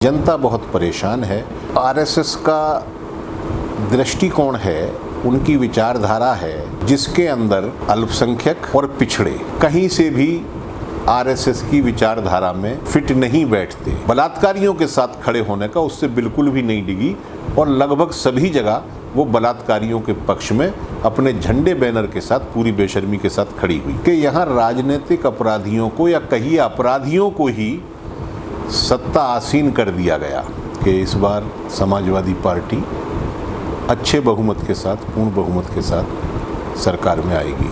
जनता बहुत परेशान है। आरएसएस का दृष्टिकोण है, उनकी विचारधारा है जिसके अंदर अल्पसंख्यक और पिछड़े कहीं से भी आरएसएस की विचारधारा में फिट नहीं बैठते। बलात्कारियों के साथ खड़े होने का उससे बिल्कुल भी नहीं डिगी और लगभग सभी जगह वो बलात्कारियों के पक्ष में अपने झंडे बैनर के साथ पूरी बेशर्मी के साथ खड़ी हुई कि यहाँ राजनीतिक अपराधियों को या कहीं अपराधियों को ही सत्ता आसीन कर दिया गया कि इस बार समाजवादी पार्टी अच्छे बहुमत के साथ, पूर्ण बहुमत के साथ सरकार में आएगी।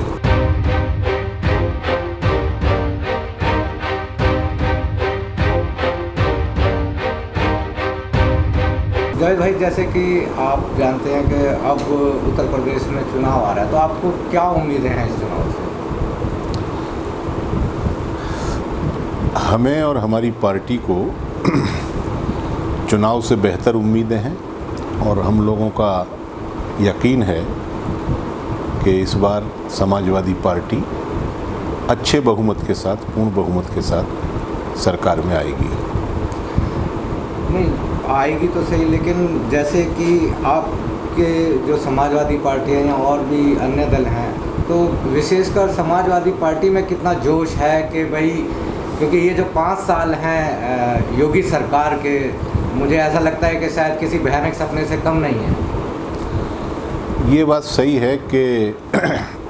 जय भाई, जैसे कि आप जानते हैं कि अब उत्तर प्रदेश में चुनाव आ रहा है, तो आपको क्या उम्मीदें हैं इस चुनाव से? हमें और हमारी पार्टी को चुनाव से बेहतर उम्मीदें हैं और हम लोगों का यकीन है कि इस बार समाजवादी पार्टी अच्छे बहुमत के साथ, पूर्ण बहुमत के साथ सरकार में आएगी। नहीं आएगी तो सही, लेकिन जैसे कि आपके जो समाजवादी पार्टी है या और भी अन्य दल हैं, तो विशेषकर समाजवादी पार्टी में कितना जोश है कि भाई, क्योंकि ये जो 5 साल हैं योगी सरकार के, मुझे ऐसा लगता है कि शायद किसी भयानक सपने से कम नहीं है। ये बात सही है कि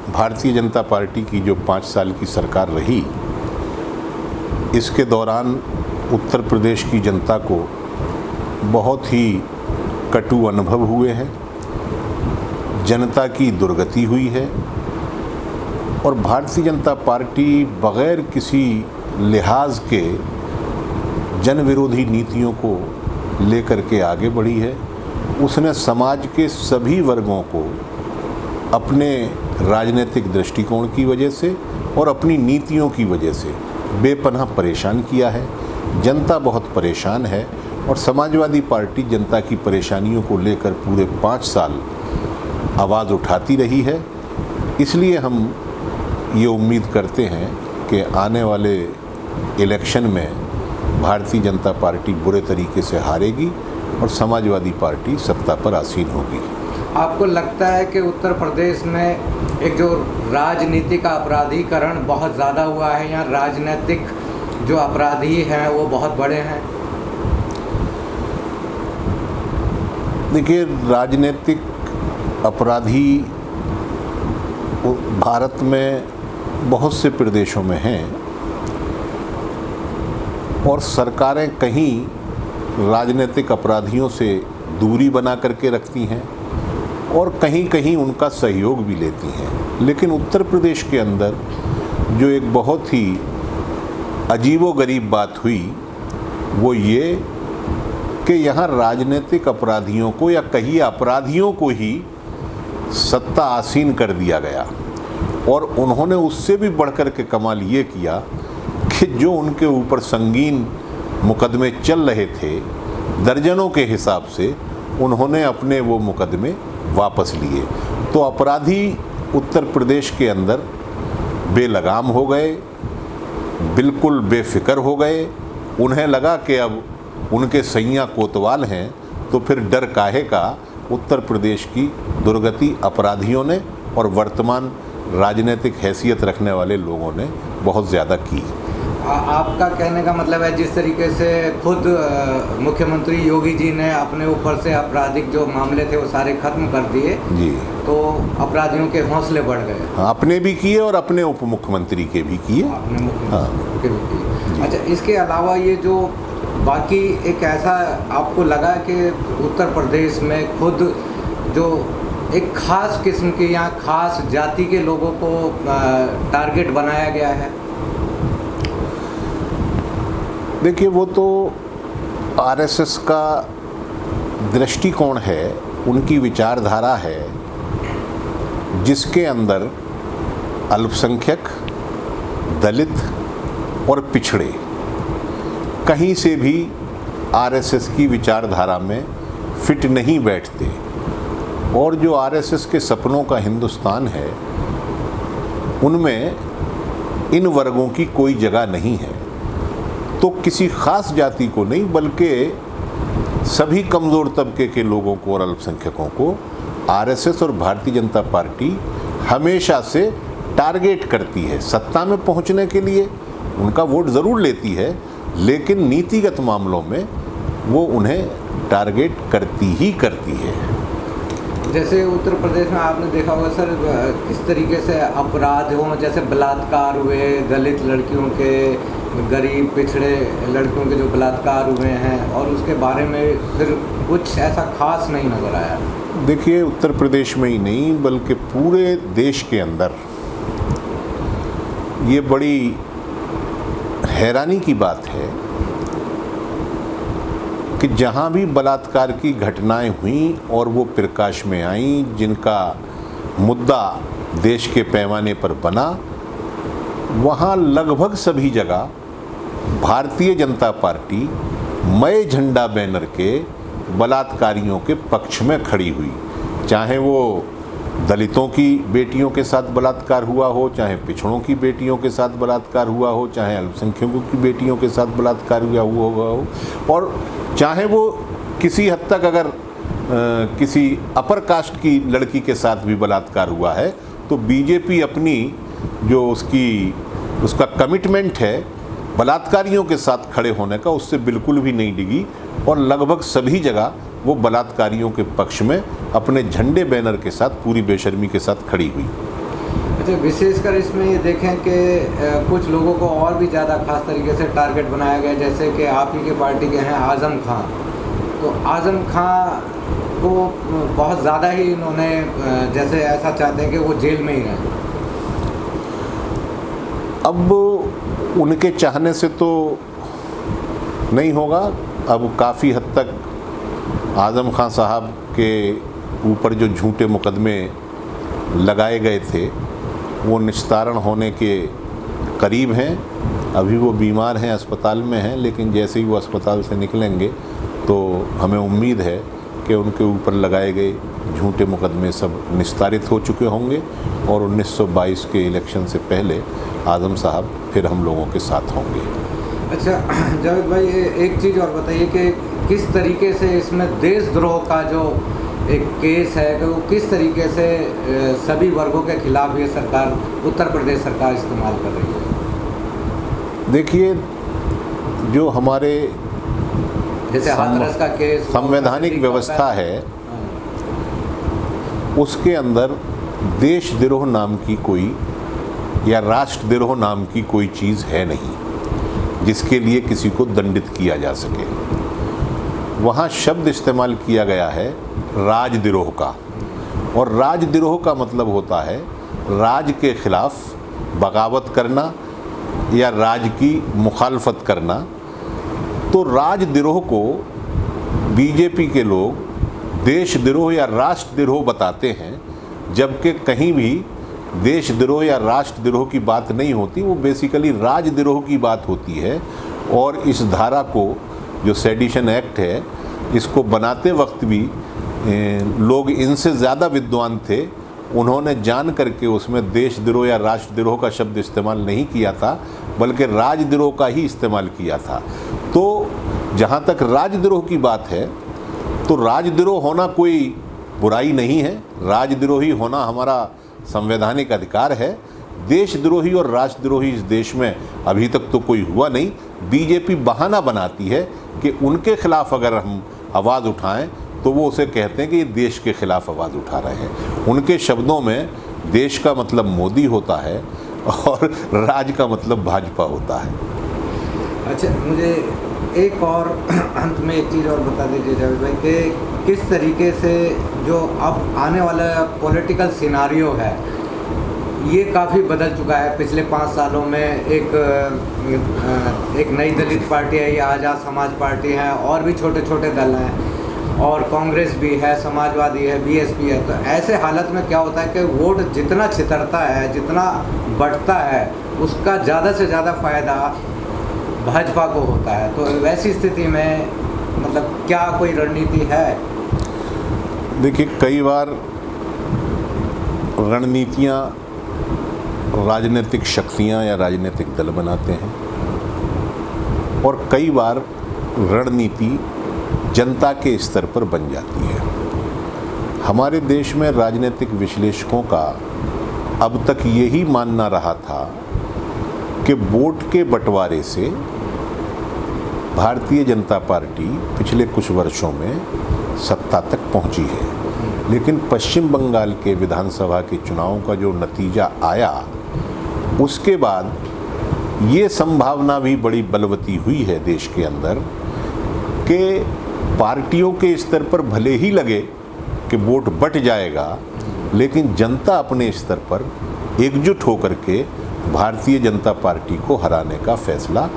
भारतीय जनता पार्टी की जो 5 साल की सरकार रही, इसके दौरान उत्तर प्रदेश की जनता को बहुत ही कटु अनुभव हुए हैं, जनता की दुर्गति हुई है और भारतीय जनता पार्टी बग़ैर किसी लिहाज के जन विरोधी नीतियों को लेकर के आगे बढ़ी है। उसने समाज के सभी वर्गों को अपने राजनीतिक दृष्टिकोण की वजह से और अपनी नीतियों की वजह से बेपनाह परेशान किया है। जनता बहुत परेशान है और समाजवादी पार्टी जनता की परेशानियों को लेकर पूरे 5 साल आवाज़ उठाती रही है। इसलिए हम ये उम्मीद करते हैं कि आने वाले इलेक्शन में भारतीय जनता पार्टी बुरे तरीके से हारेगी और समाजवादी पार्टी सत्ता पर आसीन होगी। आपको लगता है कि उत्तर प्रदेश में एक जो राजनीति का अपराधीकरण बहुत ज़्यादा हुआ है या राजनीतिक जो अपराधी हैं वो बहुत बड़े हैं? देखिए, राजनीतिक अपराधी भारत में बहुत से प्रदेशों में हैं और सरकारें कहीं राजनीतिक अपराधियों से दूरी बना करके रखती हैं और कहीं कहीं उनका सहयोग भी लेती हैं। लेकिन उत्तर प्रदेश के अंदर जो एक बहुत ही अजीबोगरीब बात हुई वो ये कि यहाँ राजनीतिक अपराधियों को या कहीं अपराधियों को ही सत्ता आसीन कर दिया गया और उन्होंने उससे भी बढ़कर के कमाल ये किया कि जो उनके ऊपर संगीन मुकदमे चल रहे थे, दर्जनों के हिसाब से, उन्होंने अपने वो मुकदमे वापस लिए। तो अपराधी उत्तर प्रदेश के अंदर बेलगाम हो गए, बिल्कुल बेफिक्र हो गए। उन्हें लगा कि अब उनके सैया कोतवाल हैं, तो फिर डर काहे का उत्तर प्रदेश की दुर्गति अपराधियों ने और वर्तमान राजनीतिक हैसियत रखने वाले लोगों ने बहुत ज़्यादा की। आपका कहने का मतलब है जिस तरीके से खुद मुख्यमंत्री योगी जी ने अपने ऊपर से आपराधिक जो मामले थे वो सारे खत्म कर दिए जी, तो अपराधियों के हौसले बढ़ गए। अपने भी किए और अपने उप मुख्यमंत्री के भी किए। अपने मुख्यमंत्री के भी किए। अच्छा, इसके अलावा ये जो बाकी एक ऐसा आपको लगा कि उत्तर प्रदेश में खुद जो एक ख़ास किस्म के या ख़ास जाति के लोगों को टारगेट बनाया गया है? देखिए, वो तो आरएसएस का दृष्टिकोण है, उनकी विचारधारा है जिसके अंदर अल्पसंख्यक, दलित और पिछड़े कहीं से भी आरएसएस की विचारधारा में फिट नहीं बैठते और जो आरएसएस के सपनों का हिंदुस्तान है उनमें इन वर्गों की कोई जगह नहीं है। तो किसी ख़ास जाति को नहीं बल्कि सभी कमज़ोर तबके के लोगों को और अल्पसंख्यकों को आरएसएस और भारतीय जनता पार्टी हमेशा से टारगेट करती है। सत्ता में पहुंचने के लिए उनका वोट ज़रूर लेती है, लेकिन नीतिगत मामलों में वो उन्हें टारगेट करती ही करती है। जैसे उत्तर प्रदेश में आपने देखा होगा सर, किस तरीके से अपराध हों, जैसे बलात्कार हुए दलित लड़कियों के, गरीब पिछड़े लड़कियों के जो बलात्कार हुए हैं, और उसके बारे में फिर कुछ ऐसा खास नहीं नज़र आया। देखिए, उत्तर प्रदेश में ही नहीं बल्कि पूरे देश के अंदर ये बड़ी हैरानी की बात है कि जहाँ भी बलात्कार की घटनाएं हुई और वो प्रकाश में आईं, जिनका मुद्दा देश के पैमाने पर बना, वहाँ लगभग सभी जगह भारतीय जनता पार्टी मय झंडा बैनर के बलात्कारियों के पक्ष में खड़ी हुई। चाहे वो दलितों की बेटियों के साथ बलात्कार हुआ हो, चाहे पिछड़ों की बेटियों के साथ बलात्कार हुआ हो, चाहे अल्पसंख्यकों की बेटियों के साथ बलात्कार हुआ हो, और चाहे वो किसी हद तक अगर किसी अपर कास्ट की लड़की के साथ भी बलात्कार हुआ है, तो बीजेपी अपनी जो उसका कमिटमेंट है बलात्कारियों के साथ खड़े होने का, उससे बिल्कुल भी नहीं डिगी और लगभग सभी जगह वो बलात्कारियों के पक्ष में अपने झंडे बैनर के साथ पूरी बेशर्मी के साथ खड़ी हुई। अच्छा, विशेषकर इसमें ये देखें कि कुछ लोगों को और भी ज़्यादा खास तरीके से टारगेट बनाया गया, जैसे कि आप ही के पार्टी के हैं आज़म खां। तो आज़म खां को बहुत ज़्यादा ही इन्होंने जैसे ऐसा चाहते हैं कि वो जेल में ही रहें। अब उनके चाहने से तो नहीं होगा। अब काफ़ी हद तक आज़म खां साहब के ऊपर जो झूठे मुकदमे लगाए गए थे वो निस्तारण होने के करीब हैं। अभी वो बीमार हैं, अस्पताल में हैं, लेकिन जैसे ही वो अस्पताल से निकलेंगे तो हमें उम्मीद है कि उनके ऊपर लगाए गए झूठे मुकदमे सब निस्तारित हो चुके होंगे और 1922 के इलेक्शन से पहले आज़म साहब फिर हम लोगों के साथ होंगे। अच्छा जावेद भाई, एक चीज़ और बताइए कि किस तरीके से इसमें देशद्रोह का जो एक केस है कि वो किस तरीके से सभी वर्गों के खिलाफ ये सरकार, उत्तर प्रदेश सरकार इस्तेमाल कर रही है? देखिए, जो हमारे जैसे हाथरस का केस, संवैधानिक व्यवस्था है, उसके अंदर देशद्रोह नाम की कोई या राष्ट्रद्रोह नाम की कोई चीज़ है नहीं जिसके लिए किसी को दंडित किया जा सके। वहाँ शब्द इस्तेमाल किया गया है राजद्रोह का, और राजद्रोह का मतलब होता है राज के खिलाफ बगावत करना या राज की मुखालफत करना। तो राजद्रोह को बीजेपी के लोग देशद्रोह या राष्ट्रद्रोह बताते हैं, जबकि कहीं भी देशद्रोह या राष्ट्रद्रोह की बात नहीं होती, वो बेसिकली राजद्रोह की बात होती है। और इस धारा को, जो सेडिशन एक्ट है, इसको बनाते वक्त भी लोग इनसे ज़्यादा विद्वान थे, उन्होंने जान करके उसमें देशद्रोह या राष्ट्रद्रोह का शब्द इस्तेमाल नहीं किया था, बल्कि राजद्रोह का ही इस्तेमाल किया था। तो जहाँ तक राजद्रोह की बात है, तो राजद्रोह होना कोई बुराई नहीं है, राजद्रोही होना हमारा संवैधानिक अधिकार है। देशद्रोही और राष्ट्रद्रोही इस देश में अभी तक तो कोई हुआ नहीं। बीजेपी बहाना बनाती है कि उनके खिलाफ अगर हम आवाज़ उठाएं तो वो उसे कहते हैं कि ये देश के खिलाफ आवाज़ उठा रहे हैं। उनके शब्दों में देश का मतलब मोदी होता है और राज का मतलब भाजपा होता है। अच्छा, मुझे एक और अंत में एक चीज़ और बता दीजिए जावेद भाई कि किस तरीके से जो अब आने वाला पॉलिटिकल सिनारियो है ये काफ़ी बदल चुका है। पिछले 5 सालों में एक नई दलित पार्टी है, ये आज़ाद समाज पार्टी है, और भी छोटे छोटे दल हैं, और कांग्रेस भी है, समाजवादी है, बीएसपी है। तो ऐसे हालत में क्या होता है कि वोट जितना छितरता है, जितना बढ़ता है, उसका ज़्यादा से ज़्यादा फ़ायदा भाजपा को होता है। तो वैसी स्थिति में मतलब क्या कोई रणनीति है? देखिए, कई बार रणनीतियाँ राजनीतिक शक्तियाँ या राजनीतिक दल बनाते हैं, और कई बार रणनीति जनता के स्तर पर बन जाती है। हमारे देश में राजनीतिक विश्लेषकों का अब तक यही मानना रहा था कि वोट के बंटवारे से भारतीय जनता पार्टी पिछले कुछ वर्षों में सत्ता तक पहुंची है, लेकिन पश्चिम बंगाल के विधानसभा के चुनावों का जो नतीजा आया उसके बाद ये संभावना भी बड़ी बलवती हुई है देश के अंदर कि पार्टियों के स्तर पर भले ही लगे कि वोट बट जाएगा, लेकिन जनता अपने स्तर पर एकजुट होकर के भारतीय जनता पार्टी को हराने का फैसला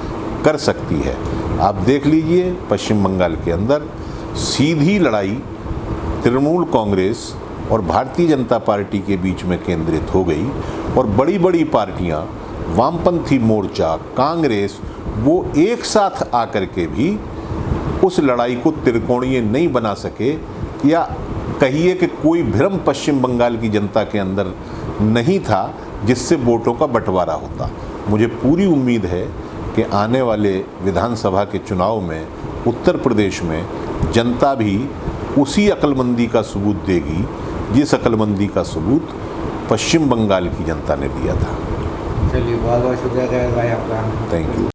कर सकती है। आप देख लीजिए पश्चिम बंगाल के अंदर सीधी लड़ाई तृणमूल कांग्रेस और भारतीय जनता पार्टी के बीच में केंद्रित हो गई और बड़ी बड़ी पार्टियां, वामपंथी मोर्चा, कांग्रेस, वो एक साथ आकर के भी उस लड़ाई को त्रिकोणीय नहीं बना सके, या कहिए कि कोई भ्रम पश्चिम बंगाल की जनता के अंदर नहीं था जिससे वोटों का बंटवारा होता। मुझे पूरी उम्मीद है कि आने वाले विधानसभा के चुनाव में उत्तर प्रदेश में जनता भी उसी अक्लमंदी का सबूत देगी जिस अक्लमंदी का सबूत पश्चिम बंगाल की जनता ने दिया था। चलिए, बहुत बहुत शुक्रिया भाई आपका। Thank you.